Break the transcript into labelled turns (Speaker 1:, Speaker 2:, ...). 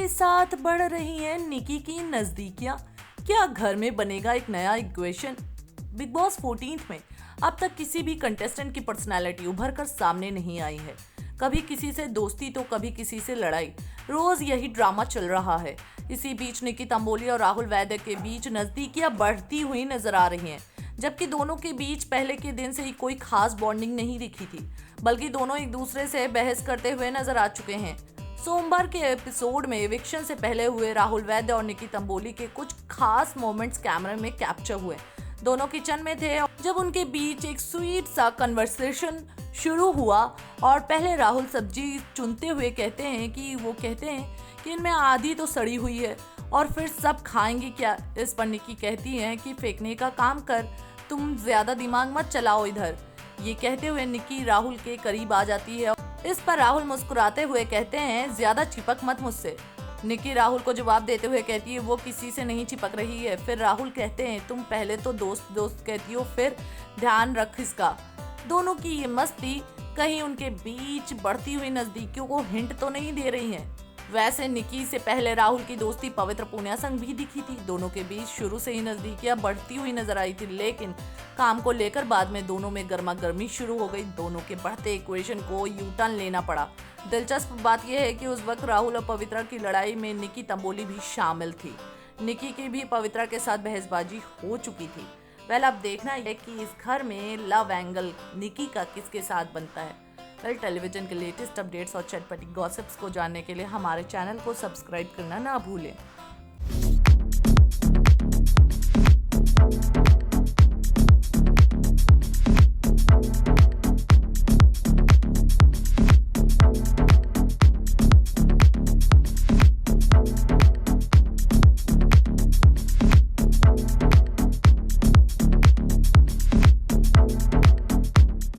Speaker 1: के साथ बढ़ रही हैं निकी की नजदीकियां। क्या घर में बनेगा एक नया इक्वेशन? बिग बॉस 14 में अब तक किसी भी कंटेस्टेंट की पर्सनालिटी उभर कर सामने नहीं आई है। कभी किसी से दोस्ती तो कभी किसी से लड़ाई, रोज यही ड्रामा चल रहा है। इसी बीच निकी तंबोली और राहुल वैद्य के बीच नजदीकियां बढ़ती हुई नजर आ रही हैं, जबकि दोनों के बीच पहले के दिन से ही कोई खास बॉन्डिंग नहीं दिखी थी, बल्कि दोनों एक दूसरे से बहस करते हुए नजर आ चुके हैं। सोमवार के एपिसोड में एविक्शन से पहले हुए राहुल वैद्य और निकी तंबोली के कुछ खास मोमेंट्स कैमरे में कैप्चर हुए। दोनों किचन में थे जब उनके बीच एक स्वीट सा कन्वर्सेशन शुरू हुआ और पहले राहुल सब्जी चुनते हुए कहते हैं कि इनमें आधी तो सड़ी हुई है और फिर सब खाएंगे क्या। इस पर निकी कहती हैं कि फेंकने का काम कर, तुम ज्यादा दिमाग मत चलाओ इधर। ये कहते हुए निकी राहुल के करीब आ जाती है। इस पर राहुल मुस्कुराते हुए कहते हैं, ज्यादा चिपक मत मुझसे। निकी राहुल को जवाब देते हुए कहती है वो किसी से नहीं चिपक रही है। फिर राहुल कहते हैं तुम पहले तो दोस्त दोस्त कहती हो, फिर ध्यान रख इसका। दोनों की ये मस्ती कहीं उनके बीच बढ़ती हुई नजदीकियों को हिंट तो नहीं दे रही है। वैसे निकी से पहले राहुल की दोस्ती पवित्र पूनिया संग भी दिखी थी। दोनों के बीच शुरू से ही नजदीकियां बढ़ती हुई नजर आई थी, लेकिन काम को लेकर बाद में दोनों में गर्मा गर्मी शुरू हो गई। दोनों के बढ़ते इक्वेशन को यू टर्न लेना पड़ा। दिलचस्प बात यह है कि उस वक्त राहुल और पवित्रा की लड़ाई में निकी तंबोली भी शामिल थी। निकी की भी पवित्रा के साथ बहसबाजी हो चुकी थी। वेल, अब देखना है कि इस घर में लव एंगल निकी का किसके साथ बनता है। वेल, टेलीविजन के लेटेस्ट अपडेट्स और चटपटी गॉसिप्स को जानने के लिए हमारे चैनल को सब्सक्राइब करना ना भूलें।